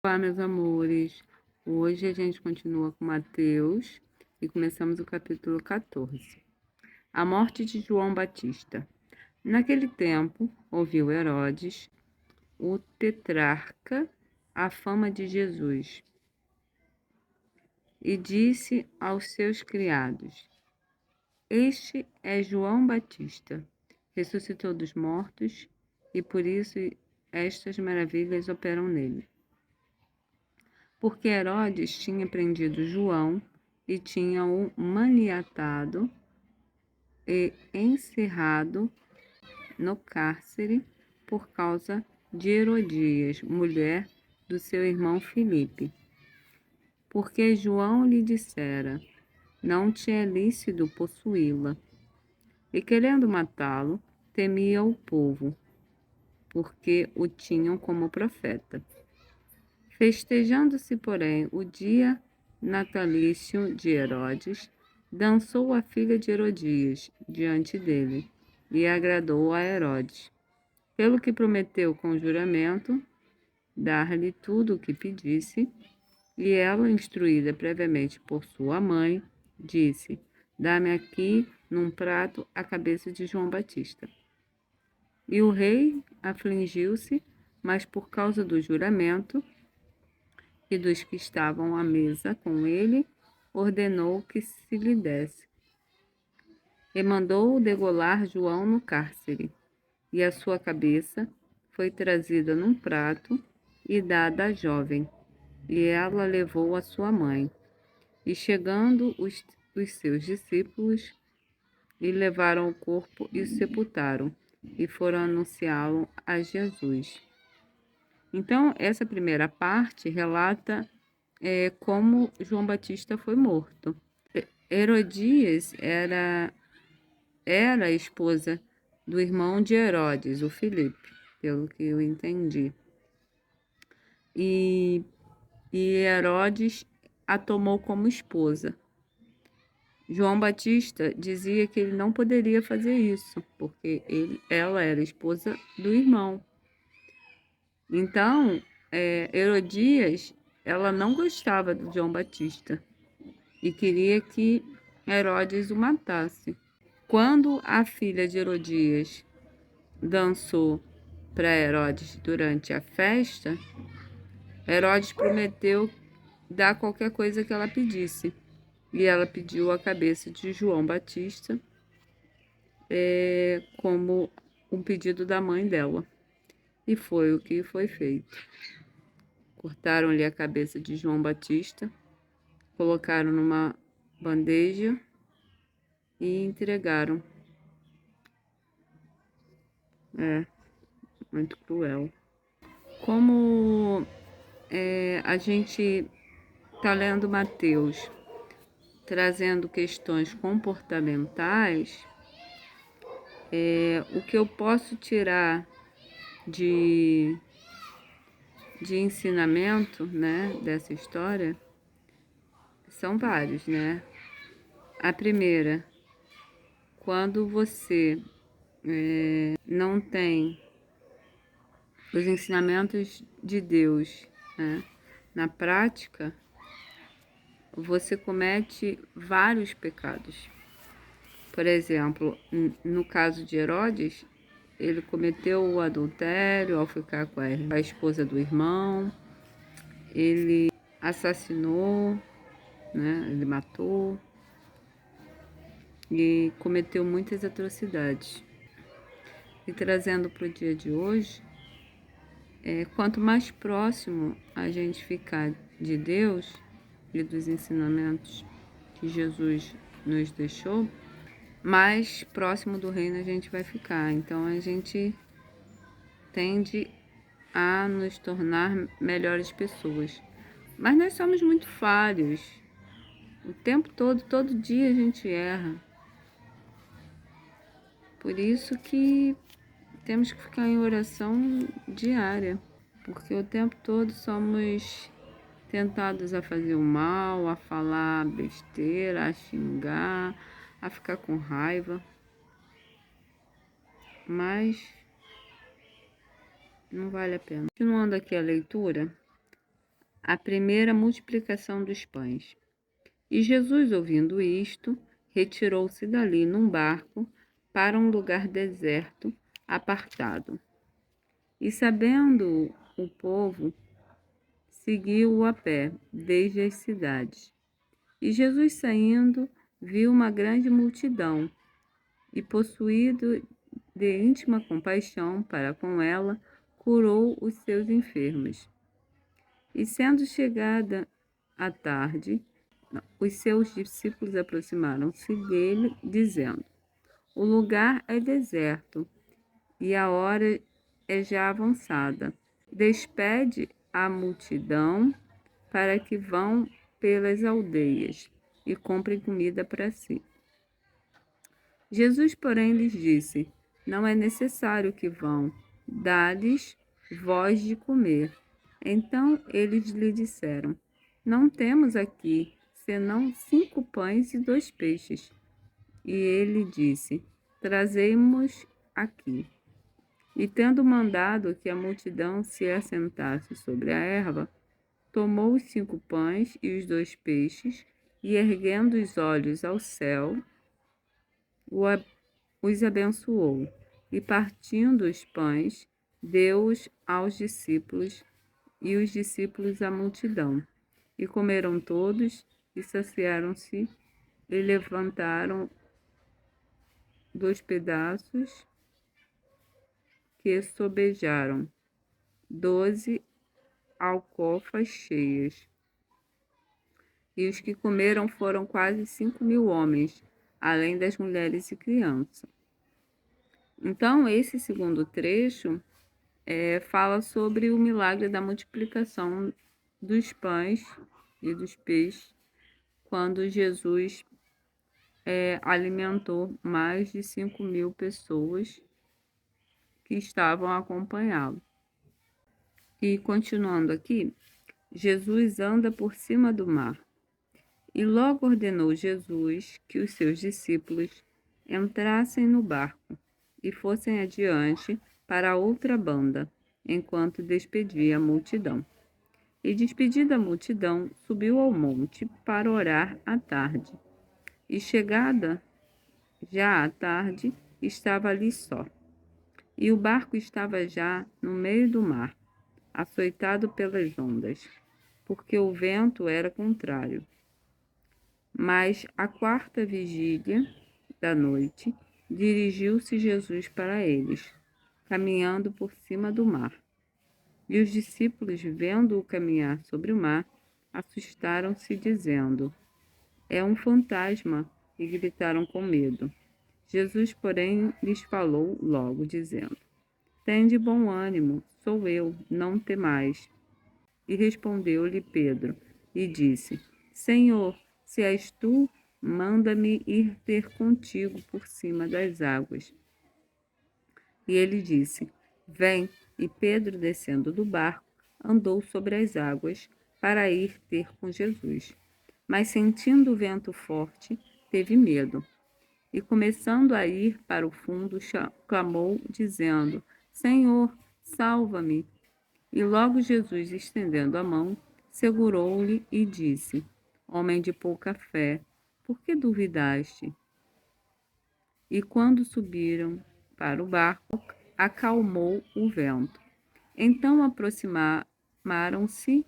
Olá, meus amores. Hoje a gente continua com Mateus e começamos o capítulo 14. A morte de João Batista. Naquele tempo, ouviu Herodes, o tetrarca, a fama de Jesus e disse aos seus criados: Este é João Batista, ressuscitou dos mortos e por isso estas maravilhas operam nele. Porque Herodes tinha prendido João e tinha-o maniatado e encerrado no cárcere por causa de Herodias, mulher do seu irmão Filipe. Porque João lhe dissera, não te é lícito possuí-la. E querendo matá-lo, temia o povo, porque o tinham como profeta. Festejando-se, porém, o dia natalício de Herodes, dançou a filha de Herodias diante dele, e agradou a Herodes, pelo que prometeu com juramento dar-lhe tudo o que pedisse, e ela, instruída previamente por sua mãe, disse: Dá-me aqui, num prato, a cabeça de João Batista. E o rei afligiu-se, mas por causa do juramento e dos que estavam à mesa com ele, ordenou que se lhe desse. E mandou degolar João no cárcere, e a sua cabeça foi trazida num prato e dada à jovem, e ela levou a sua mãe. E chegando os seus discípulos, e levaram o corpo e o sepultaram, e foram anunciá-lo a Jesus. Então, essa primeira parte relata como João Batista foi morto. Herodias era a esposa do irmão de Herodes, o Filipe, pelo que eu entendi. E Herodes a tomou como esposa. João Batista dizia que ele não poderia fazer isso, porque ela era esposa do irmão. Então, Herodias, ela não gostava do João Batista e queria que Herodes o matasse. Quando a filha de Herodias dançou para Herodes durante a festa, Herodes prometeu dar qualquer coisa que ela pedisse. E ela pediu a cabeça de João Batista como um pedido da mãe dela. E foi o que foi feito. Cortaram-lhe a cabeça de João Batista, colocaram numa bandeja e entregaram. É, muito cruel. Como a gente está lendo Mateus, trazendo questões comportamentais, o que eu posso tirar de ensinamento, né, dessa história são vários, né? A primeira, quando você não tem os ensinamentos de Deus, né, na prática, você comete vários pecados. Por exemplo, no caso de Herodes, ele cometeu o adultério ao ficar com a esposa do irmão, ele assassinou, né? Ele matou e cometeu muitas atrocidades. E trazendo para o dia de hoje, quanto mais próximo a gente ficar de Deus e dos ensinamentos que Jesus nos deixou, mais próximo do reino a gente vai ficar. Então a gente tende a nos tornar melhores pessoas. Mas nós somos muito falhos. O tempo todo dia a gente erra. Por isso que temos que ficar em oração diária, porque o tempo todo somos tentados a fazer o mal, a falar besteira, a xingar, a ficar com raiva. Mas não vale a pena. Continuando aqui a leitura, a primeira multiplicação dos pães. E Jesus, ouvindo isto, retirou-se dali num barco para um lugar deserto, apartado. E sabendo o povo, seguiu-o a pé, desde as cidades. E Jesus, saindo, viu uma grande multidão, e possuído de íntima compaixão para com ela, curou os seus enfermos. E sendo chegada a tarde, os seus discípulos aproximaram-se dele, dizendo: O lugar é deserto, e a hora é já avançada. Despede a multidão para que vão pelas aldeias e comprem comida para si. Jesus, porém, lhes disse: Não é necessário que vão, dá-lhes vós de comer. Então eles lhe disseram: Não temos aqui senão 5 pães e 2 peixes. E ele disse: Trazei-mos aqui. E tendo mandado que a multidão se assentasse sobre a erva, tomou os 5 pães e os 2 peixes, e erguendo os olhos ao céu, os abençoou, e partindo os pães, deu-os aos discípulos, e os discípulos à multidão. E comeram todos, e saciaram-se, e levantaram 2 pedaços que sobejaram, 12 alcofas cheias. E os que comeram foram quase 5.000 homens, além das mulheres e crianças. Então, esse segundo trecho fala sobre o milagre da multiplicação dos pães e dos peixes, quando Jesus alimentou mais de 5.000 pessoas que estavam acompanhá-lo. E continuando aqui, Jesus anda por cima do mar. E logo ordenou Jesus que os seus discípulos entrassem no barco e fossem adiante para a outra banda, enquanto despedia a multidão. E despedida a multidão, subiu ao monte para orar à tarde. E chegada já à tarde, estava ali só. E o barco estava já no meio do mar, açoitado pelas ondas, porque o vento era contrário. Mas à 4ª vigília da noite, dirigiu-se Jesus para eles, caminhando por cima do mar. E os discípulos, vendo-o caminhar sobre o mar, assustaram-se, dizendo: É um fantasma, e gritaram com medo. Jesus, porém, lhes falou logo, dizendo: Tende bom ânimo, sou eu, não temais. E respondeu-lhe Pedro, e disse: Senhor, se és tu, manda-me ir ter contigo por cima das águas. E ele disse: Vem. E Pedro, descendo do barco, andou sobre as águas para ir ter com Jesus. Mas sentindo o vento forte, teve medo. E começando a ir para o fundo, clamou, dizendo: Senhor, salva-me. E logo Jesus, estendendo a mão, segurou-lhe e disse: Homem de pouca fé, por que duvidaste? E quando subiram para o barco, acalmou o vento. Então aproximaram-se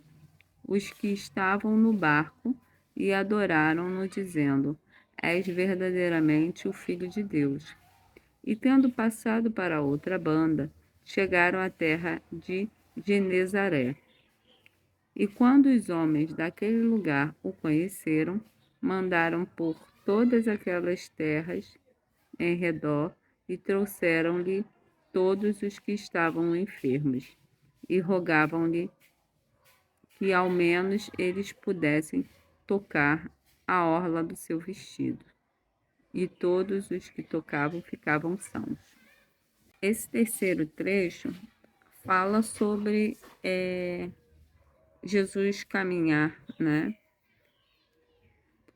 os que estavam no barco e adoraram-no, dizendo: És verdadeiramente o Filho de Deus. E tendo passado para a outra banda, chegaram à terra de Genezaré. E quando os homens daquele lugar o conheceram, mandaram por todas aquelas terras em redor e trouxeram-lhe todos os que estavam enfermos e rogavam-lhe que ao menos eles pudessem tocar a orla do seu vestido. E todos os que tocavam ficavam sãos. Esse terceiro trecho fala sobre Jesus caminhar, né,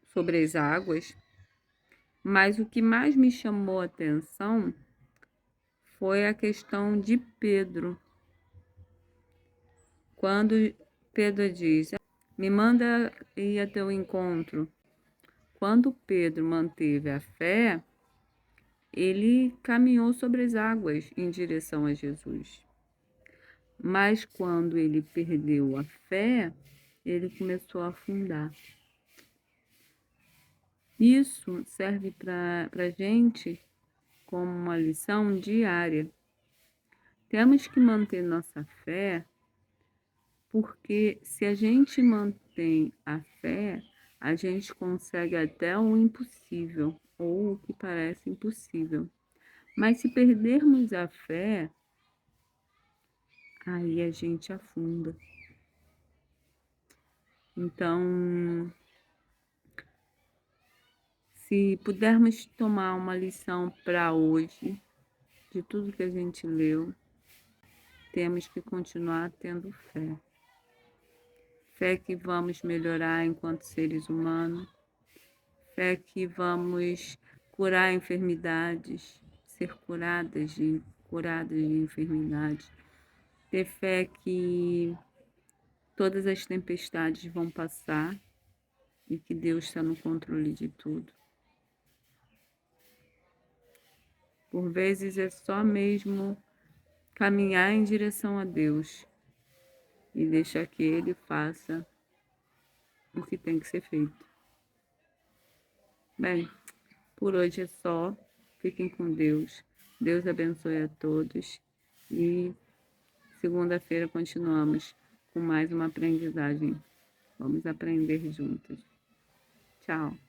sobre as águas, mas o que mais me chamou a atenção foi a questão de Pedro. Quando Pedro diz: Me manda ir a teu encontro. Quando Pedro manteve a fé, ele caminhou sobre as águas em direção a Jesus. Mas quando ele perdeu a fé, ele começou a afundar. Isso serve para a gente como uma lição diária. Temos que manter nossa fé, porque se a gente mantém a fé, a gente consegue até o impossível, ou o que parece impossível. Mas se perdermos a fé, aí a gente afunda. Então, se pudermos tomar uma lição para hoje, de tudo que a gente leu, temos que continuar tendo fé. Fé que vamos melhorar enquanto seres humanos, fé que vamos curar enfermidades, ser curadas de enfermidades, ter fé que todas as tempestades vão passar e que Deus está no controle de tudo. Por vezes é só mesmo caminhar em direção a Deus e deixar que Ele faça o que tem que ser feito. Bem, por hoje é só. Fiquem com Deus. Deus abençoe a todos. E segunda-feira continuamos com mais uma aprendizagem. Vamos aprender juntos. Tchau.